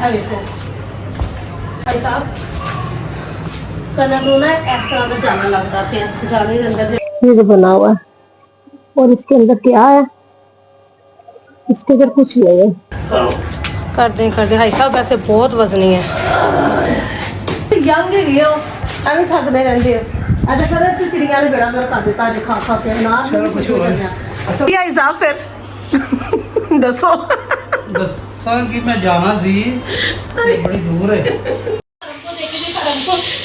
देखो भाई साहब कनक ना इस तरह का जाना लगता है जाने के अंदर ये जो बना हुआ है और इसके अंदर क्या है, इसके अंदर कुछ नहीं है। कर दे भाई साहब वैसे बहुत वजनी है यंग ही हो अभी थकते रहते हो अच्छा सर तू चिड़िया ने बेड़ा कर देता है खा खा के ना चलो कुछ हो गया क्या हिसाब फिर दसो दसा कि मैं जाना सी बड़ी दूर है।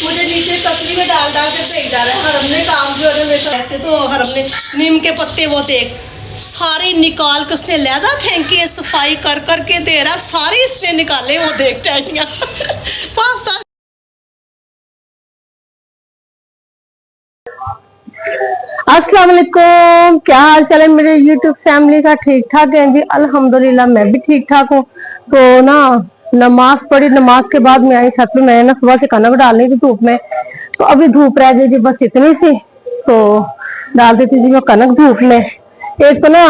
मुझे नीचे तसली में डाल के भेज डाला है हरम ने काम जो है वैसे तो हरम ने नीम के पत्ते वो देख सारे निकाल के उसने लहदा फेंकी सफाई कर करके तेरा सारे इसने निकाले वो देख टैटियाँ पास्ता। अस्सलाम वालेकुम, क्या हाल चाल है मेरे YouTube फैमिली का? ठीक ठाक है जी, अल्हम्दुलिल्लाह मैं भी ठीक ठाक हूँ। तो ना नमाज पढ़ी, नमाज के बाद मैं आई छत पे। मैंने ना सुबह से कनक डालनी थी धूप में, तो अभी धूप रह गई जी बस इतनी सी, तो डाल देती थी मैं कनक धूप में। एक तो ना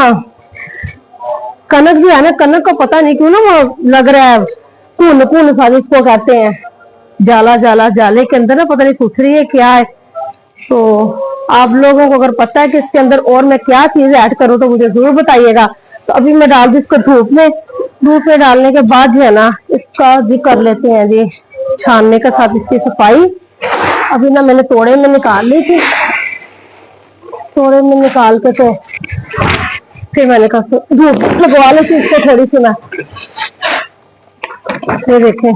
कनक भी है ना, कनक का पता नहीं क्यों ना वो लग रहा है भुन भुन सा जिसको कहते हैं, जाला जाला, जाले के अंदर ना पता नहीं सूख रही है क्या है। तो आप लोगों को अगर पता है कि इसके अंदर और मैं क्या चीज ऐड करूँ तो मुझे जरूर बताइएगा। तो अभी मैं डाल दी इसको धूप में। धूप में डालने के बाद जो है ना इसका जी कर लेते हैं जी छानने के साथ इसकी सफाई। अभी ना मैंने तोड़े में निकाल ली थी, तोड़े में निकाल के तो फिर मैंने कहा धूप लगवा लेती इसको थोड़ी सी मैं। ये देखें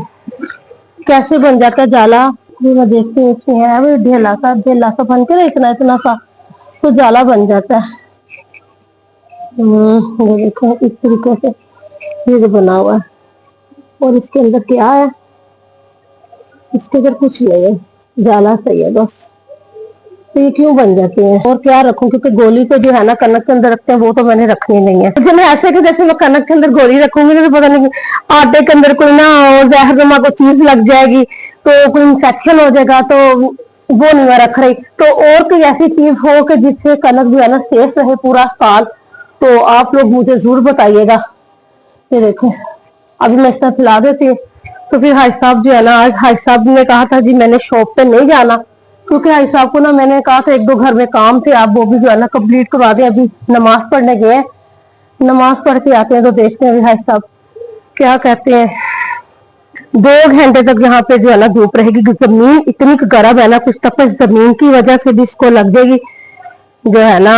कैसे बन जाता है जाला। ये मैं देखती हूँ इसमें है वो ढेला सा बन के इतना इतना सा तो जाला बन जाता है। ये देखो इस तरीके से ये जो बना हुआ है और इसके अंदर क्या है, इसके अंदर कुछ नहीं है, जाला सही है बस। तो ये क्यों बन जाते हैं और क्या रखूं, क्योंकि गोली तो जो है ना कनक के अंदर रखते हैं वो तो मैंने रखनी नहीं है। तो मैं ऐसे कि जैसे मैं कनक के अंदर गोली रखूंगी तो पता नहीं आटे के अंदर कोई ना और जहरनुमा को चीज लग जाएगी तो कोई इंफेक्शन हो जाएगा, तो वो नहीं मैं रख रही। तो और कोई ऐसी चीज हो कि जिससे कनक जो है ना सेफ रहे पूरा साल, तो आप लोग मुझे जरूर बताइएगा। ये देखें अभी मैं इसमें फैला देती हूँ। तो फिर हाई साहब जो है ना, आज हाई साहब ने कहा था जी मैंने शॉप पे नहीं जाना, क्योंकि हाई साहब को ना मैंने कहा था एक दो घर में काम थे, आप वो भी जो है ना कंप्लीट करवा दें। अभी नमाज पढ़ने गए हैं, नमाज पढ़ के आते हैं तो देखते हैं हाई साहब क्या कहते हैं। 2 घंटे तक यहाँ पे जो है ना धूप रहेगी, जमीन इतनी गर्म है ना, कुछ तपश जमीन की वजह से भी इसको लग जाएगी, जो है ना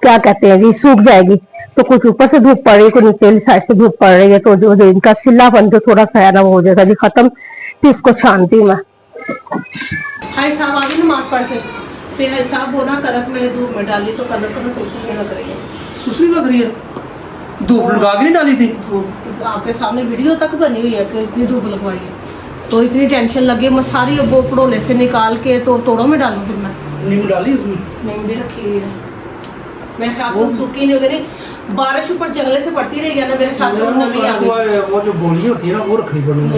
क्या कहते हैं जी सूख जाएगी। तो कुछ ऊपर से धूप पड़ रही है, कुछ नीचे साइड से धूप पड़ रही है, तो जो इनका सिल्लापन जो थोड़ा सा है ना वो हो जाएगा जी खत्म। फिर इसको छानती हूँ मैं। हाई साहब आ गए नमाज पढ़ के, फिर हाई साहब वो ना कनक मैंने धूप में डाली तो कनक तो सुसरी लग रही है। सुसरी लग रही है? धूप लगा के नहीं डाली थी? आपके सामने वीडियो तक बनी हुई है कि इतनी धूप लगवाई है, तो इतनी टेंशन लगी मैं सारी वो पड़ोले से निकाल के तो तोड़ों में डालूं। फिर मैं नींबू डाली उसमें? नीम भी रखी हुई है, मेरे ख्याल से सूखी नहीं अगर बारिश ऊपर जंगले से पड़ती रही है ना, मेरे ख्याल से वो नमी आ गई। वो जो गोली होती है ना वो रखनी पड़ेगी।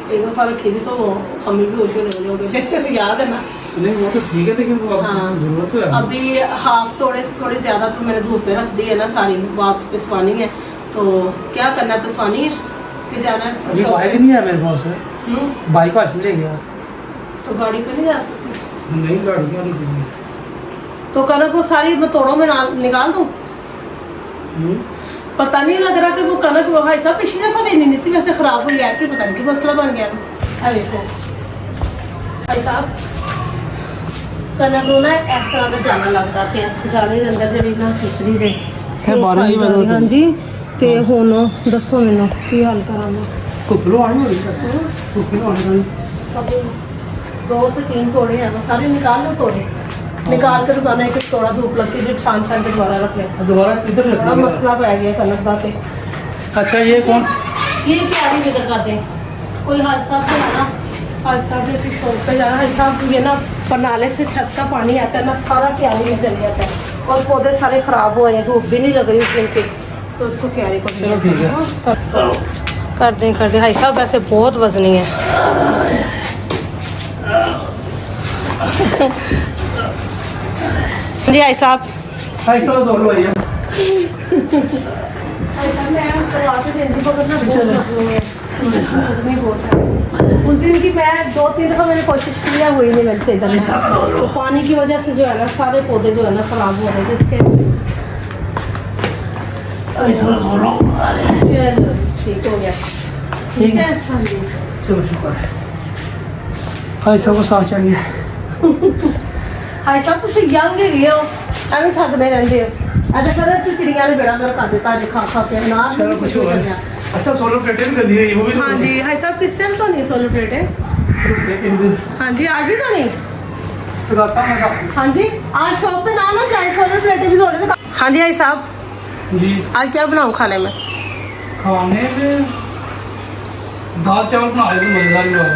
एक दफा रखी थी तो हम भी होश हो गए याद है ना? नहीं वो तो ठीक है, लेकिन वो जरूरत है। अभी हाफ थोड़े से थोड़ी ज्यादा तो मैंने धूप में रख दी है ना सारी, वो आप पिसवानी है तो क्या करना है, पिसवानी है कि जाना है? अभी बाइक नहीं है मेरे पास है। बाइक आज ले गया तो गाड़ी पे नहीं जा सकती? नहीं गाड़ी क्यों नहीं? तो कनक को सारी मैं तोड़ों में निकाल दूं? पता नहीं लग रहा कि वो कनक वो भाई साहब पिछली दफा भी नहीं सी वैसे खराब हुई है कि पता नहीं कि मसला बन गया ना। देखो भाई साहब कनक ना इस तरह का जाना लगता है जाने के अंदर जड़ी ना सुसरी दे है 12 ही बजे। हाँ जी ते हुन दसो मैनू की हाल करा मैं कुपलो आनी हो रही कुपलो आनी। अभी 2 से 3 तोड़े हैं, सारे निकाल लो तोड़े, निकाल के रोजाना एक तोड़ा धूप लगती है, छान छान के दोबारा रख ले। दोबारा इधर बड़ा रखना मसला पै गया कनक का। अच्छा ये कौन ये क्यारी जिक्र करते हैं कोई हाज साहब से आना, हाज साहब ने फिर शॉप पे जाना। हाज साहब ये ना परनाले से छत का पानी आता है ना सारा क्यारी में चल जाता है और पौधे सारे खराब हुए हैं, धूप भी नहीं लग रही उस दिन के, तो उसको क्यारी को चलो ठीक है कर दें। हाज साहब वैसे बहुत वजनी है। जी हाज साहब ऐसा जोर भैया उस दिन की मैं 2-3 दफा मैंने कोशिश किया, हुई नहीं मेरे से इधर। तो पानी की वजह से जो है ना सारे पौधे जो है ना खराब हो रहे हैं जिसके। चलो ठीक हो गया। ठीक है हाँ जी। चलो शुक्र है। भाई सब को साथ चाहिए। हाय सब कुछ यंग ही हो, ਐਵੇਂ ਥੱਕਦੇ ਰਹਿੰਦੇ ਹੋ। ਅੱਜ ਕਰ ਤੇ ਚਿੜੀਆਂ ਵਾਲੇ ਬੇੜਾ ਕਰ ਕਰਦੇ ਤਾਂ ਅੱਜ ਖਾ ਖਾ ਕੇ ਨਾ। चलो कुछ और। अच्छा सोलर प्लेटें भी कर ली है वो भी। हाँ जी हाय साहब किस टाइम तो नहीं सोलर प्लेटें? एक दिन हाँ जी आज ही तो नहीं। लगाता हूं मैं काफी। हाँ जी आज शॉप पे ना जाए, सोलर प्लेटें भी जोड़े थे। हाँ जी हाय साहब जी आज क्या बनाऊँ खाने में? खाने में दाल चावल बना रहे थे, मजेदार ही हुआ।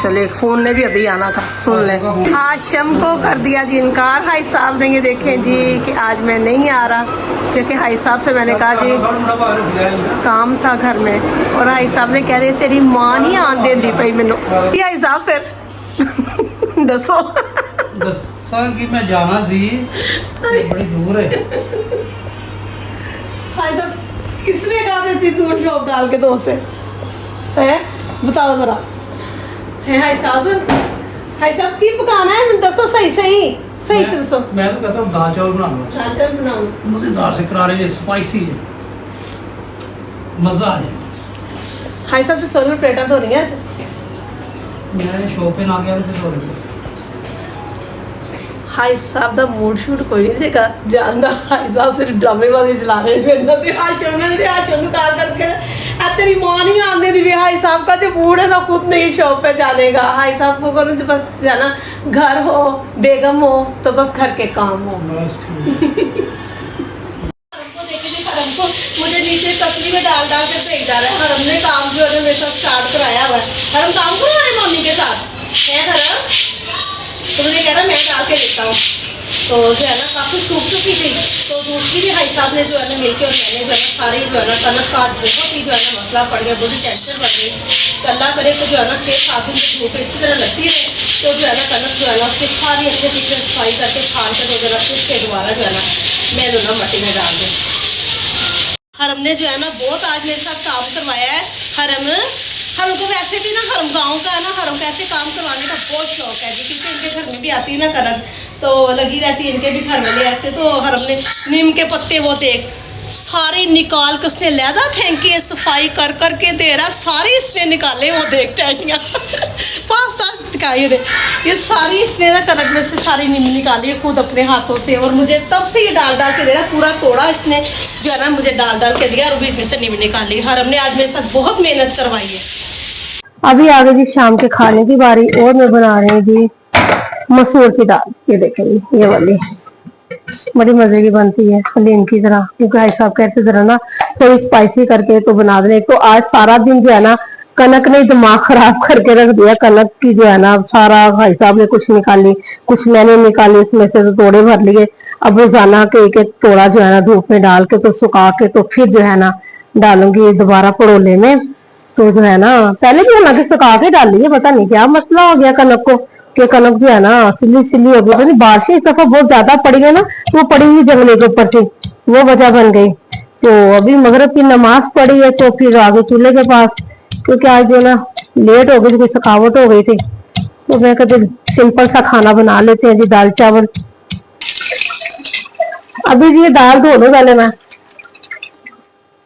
चलिए एक फोन ने भी अभी आना था, सुन ले। हाशम को कर दिया जी इनकार। हाई साहब ने ये देखें जी कि आज मैं नहीं आ रहा, क्योंकि हाई साहब से मैंने कहा जी काम था घर में, और हाई साहब ने कह रहे तेरी माँ नहीं आन देंदी पई मैनू। हाई साहब फिर दसो। दसा कि मैं जाना सी ते बड़ी दूर है। हाई साहब किसने कहा देती दूर शॉप डाल के दो से है, बताओ जरा। है हाई साहब की पकाना है दसो, सही सही सही से दसो। मैं तो कहता हूँ दाल चावल बनाऊंगा, दाल चावल बनाओ मजेदार से करारे स्पाइसी से मजा आ जाए। हाई साहब से सोलर प्लेटा तो नहीं है आज? मैं शॉप पे ना गया तो फिर हो रही। हाई साहब ਦਾ ਮੂਡ ਸ਼ੂਟ ਕੋਈ ਨਹੀਂ ਸੀਗਾ ਜਾਂਦਾ। ਹਾਈ ਸਾਹਿਬ ਸਿਰ ਡਰਾਮੇਬਾਜ਼ੀ ਚਲਾ ਰਹੇ ਨੇ ਇਹਨਾਂ ਤੇ। हाशम ਨੂੰ कॉल करके तेरी माँ नहीं आने दी भी। हाई साहब का जो मूड है ना खुद नहीं शॉप पे जाने का। हाई साहब को करूँ तो बस जाना, घर हो बेगम हो तो बस घर के काम हो। बस ठीक मुझे नीचे तसली में डाल डाल के भेज डाला है। हरम ने काम जो है मेरे साथ स्टार्ट कराया हुआ है। हरम काम करो हमारी मम्मी के साथ है हरम, तो मुझे कह रहा मैं डाल के देता हूँ। तो जो है ना काफ़ी सूख चुकी थी, तो दूसरी भी हाई साहब ने जो है ना मिलकर और मैंने जो है ना सारी जो है ना कनक का बहुत ही जो है ना मसला पड़ गया, बड़ी टेंशन बढ़ गई। तो अल्लाह करे तो जो है ना 6-7 दिन की धूप इसी तरह लगती रहे तो जो है ना कनक जो है ना उसकी सारी अच्छे तरीके से सफाई करके छान कर जो है ना फिर से दोबारा जो है ना मैं दोनों मट्टी में डाल दूँ। हरम ने जो है ना बहुत आज मेरे साथ काम करवाया है। हरम को वैसे भी ना हरम गाँव का है ना, हरम को ऐसे काम करवाने का बहुत शौक है जी, क्योंकि इनके घर में भी आती है ना कनक तो लगी रहती है इनके भी घर में ऐसे। तो हरम ने नीम के पत्ते वो देख सारे निकाल के उसने लहदा फेंकी है, सफाई कर कर के दे रहा, सारे इसने निकाले वो देख टहनियाँ पास्ता दिखाई दे, ये सारी इसने ना कनक में से सारी नीम निकाली है खुद अपने हाथों से, और मुझे तब से ये डाल डाल के दे रहा, पूरा तोड़ा इसने जो है ना मुझे डाल डाल के दिया और बीच में से नीम निकाली। हरम ने आज मेरे साथ बहुत मेहनत करवाई है। अभी आ गई जी शाम के खाने की बारी, और मैं बना रही हूँ जी मसूर की दाल। ये देखेंगे ये वाली बड़ी मजे की बनती है हलीम की तरह, क्योंकि भाई साहब कहते जरा ना थोड़ी स्पाइसी करके तो बना देने। तो आज सारा दिन जो है ना कनक ने दिमाग खराब करके रख दिया। कनक की जो है ना सारा भाई साहब ने कुछ निकाली, कुछ मैंने निकाली, इसमें से तो तोड़े भर लिए। अब रोजाना के एक एक तोड़ा जो है ना धूप में डाल के तो सुखा के तो फिर जो है ना डालूंगी दोबारा पड़ोले में। तो जो है ना पहले भी हालांकि सुखा के डाली है, पता नहीं क्या मसला हो गया कनक को कि कनक जो है ना सिली सिली हो गई। बारिश इस दफा बहुत ज्यादा पड़ी है ना, तो वो पड़ी हुई जंगले के ऊपर थी, वो वजह बन गई। तो अभी मगरिब की नमाज पढ़ी है तो फिर आगे चूल्हे के पास, क्योंकि आज जो ना लेट हो गई थी, थकावट हो गई थी, तो मैं कहते सिंपल सा खाना बना लेते हैं जी, दाल चावल। अभी जी ये दाल धो लूं पहले मैं,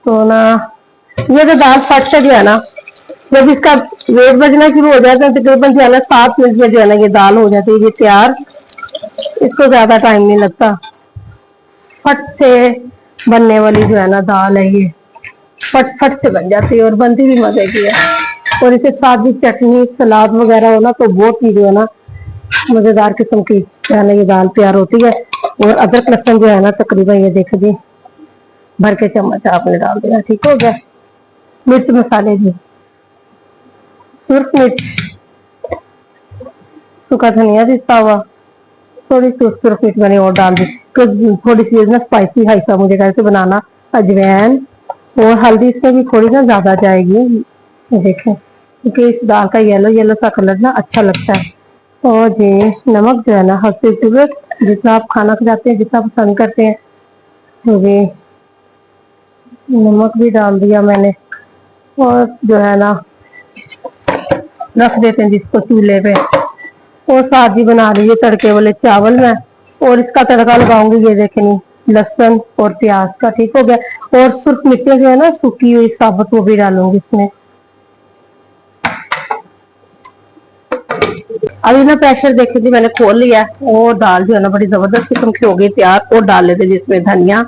तो ना ये तो दाल फट से जो है ना जब इसका वेट बजना शुरू हो जाता है तकरीबन जो है ना 7 मिनट में जो है ना ये दाल हो जाती है ये तैयार। इसको ज्यादा टाइम नहीं लगता, फट से बनने वाली जो है ना दाल है ये, फट फट से बन जाती है और बनती भी मजे की है। और इसे साथ भी चटनी सलाद वगैरह हो ना तो बहुत ही जो है ना मजेदार किस्म की जो है ना ये दाल तैयार होती है। और अदरक लहसुन जो है ना तकरीबन ये देख जी भर के चम्मच आपने डाल दिया, ठीक हो गया। मिर्च मसाले जी, सुर्ख मिर्च, सूखा धनिया दिता हुआ, थोड़ी सुर्ख मिर्च मैंने और डाल दी, थोड़ी सी ना स्पाइसी हाई सा मुझे कैसे बनाना, अजवैन और हल्दी इसमें भी थोड़ी ना ज्यादा जाएगी देखें, क्योंकि इस दाल का येलो येलो सा कलर ना अच्छा लगता है। और जी नमक जो है ना हर चीज जितना आप खाना खाते हैं जितना पसंद करते हैं, तो ये नमक भी डाल दिया मैंने और जो है ना रख देते हैं जिसको चूल्हे पे। और साथ ही बना रही है तड़के वाले चावल में और इसका तड़का लगाऊंगी। ये देखें लहसुन और प्याज का, ठीक हो गया। और सुर्ख मिर्चें जो है ना सूखी हुई साबुत, वो भी डालूंगी इसमें। अभी ना प्रेशर देखे थी मैंने खोल लिया और दाल जो है ना बड़ी जबरदस्त किस्म की हो गई तैयार। और डाल लेते जिसमें धनिया।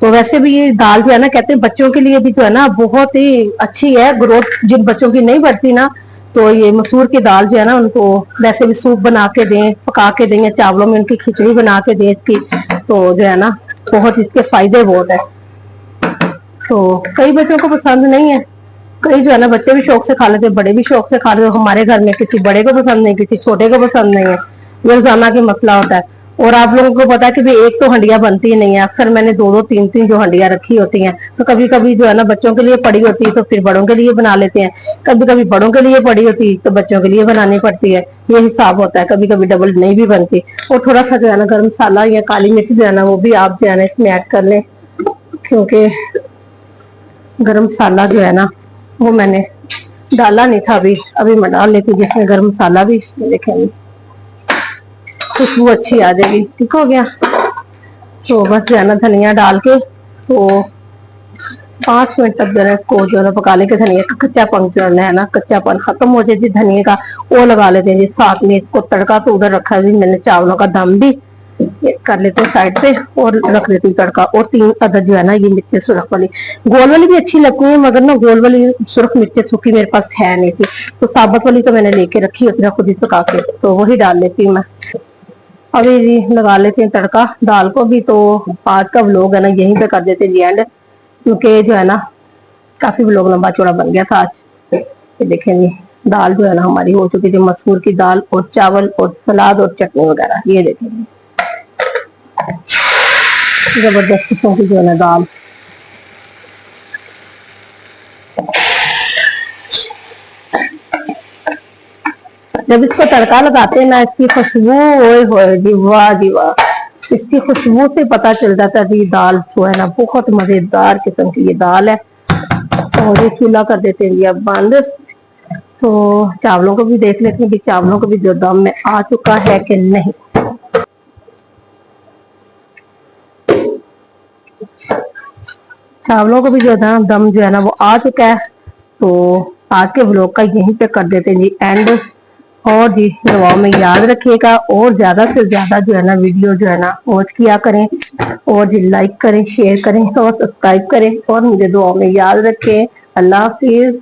तो वैसे भी ये दाल जो है ना कहते हैं बच्चों के लिए भी जो है ना बहुत ही अच्छी है। ग्रोथ जिन बच्चों की नहीं बढ़ती ना, तो ये मसूर की दाल जो है ना उनको वैसे भी सूप बना के दें, पका के दें, या चावलों में उनकी खिचड़ी बना के दें इसकी, तो जो है ना बहुत इसके फायदे बहुत है। तो कई बच्चों को पसंद नहीं है, कई जो है ना बच्चे भी शौक से खा लेते हैं, बड़े भी शौक से खा लेते हैं। हमारे घर में किसी बड़े को पसंद नहीं, किसी छोटे को पसंद नहीं है, ये रोजाना की मसला होता है। और आप लोगों को पता है कि भाई एक तो हंडिया बनती ही नहीं है, अक्सर मैंने दो दो तीन तीन जो हंडिया रखी होती हैं। तो कभी कभी जो है ना बच्चों के लिए पड़ी होती है तो फिर बड़ों के लिए बना लेते हैं, कभी कभी बड़ों के लिए पड़ी होती है तो बच्चों के लिए बनानी पड़ती है। ये हिसाब होता है, कभी कभी डबल नहीं भी बनती। और थोड़ा सा जो है ना गर्म मसाला या काली मिर्च जो है ना वो भी आप जो है ना इसमें ऐड कर लें, क्योंकि गर्म मसाला जो है ना वो मैंने डाला नहीं था, अभी मैं डाल लेती हूँ जिसमें गर्म मसाला भी। देखेंगे खुशबू अच्छी आ जाएगी, ठीक हो गया। तो बस जो है ना धनिया डाल के तो 5 मिनट तक जो है इसको जो है पका लेके धनिया का कच्चापन जो है ना कच्चापन खत्म हो जाए जी धनिया का, वो लगा लेते हैं जी साथ में। इसको तड़का तो उधर रखा है जी मैंने, चावलों का दम भी कर लेते हैं साइड पे और रख देती हूँ तड़का। और 3 अदद जो है ना ये मिर्चें सुरख वाली, गोल वाली भी अच्छी लगती है, मगर ना गोल वाली सुरख मिर्चें सूखी मेरे पास है नहीं थी, तो साबुत वाली तो मैंने लेके रखी होती है खुद ही सुखा के, तो वही डाल लेती हूँ मैं। अभी जी लगा लेते हैं तड़का दाल को भी। तो आज का व्लॉग है ना यहीं पे कर देते हैं जी एंड, क्योंकि जो है ना काफी व्लॉग लंबा चौड़ा बन गया था आज। ये देखें जी दाल जो है ना हमारी हो चुकी थी, मसूर की दाल और चावल और सलाद और चटनी वगैरह। ये देखें जबरदस्त किस्म की जो है ना दाल। जब इसको तड़का लगाते हैं ना इसकी खुशबू, ओए होए जी वाह जी वाह, इसकी खुशबू से पता चल जाता है जी दाल जो है ना बहुत मजेदार किस्म की ये दाल है। और ये चूल्हा कर देते हैं जी अब बंद। तो चावलों को भी देख लेते हैं कि चावलों को भी जो दम में आ चुका है कि नहीं। चावलों को भी जो है ना दम जो है ना वो आ चुका है। तो आज के व्लॉग का यहीं पे कर देते हैं जी एंड। और जी दुआओं में याद रखिएगा और ज्यादा से ज्यादा जो है ना वीडियो जो है ना वॉच किया करें, और जी लाइक करें, शेयर करें और सब्सक्राइब करें, और मुझे दुआओं में याद रखें। अल्लाह हाफिज।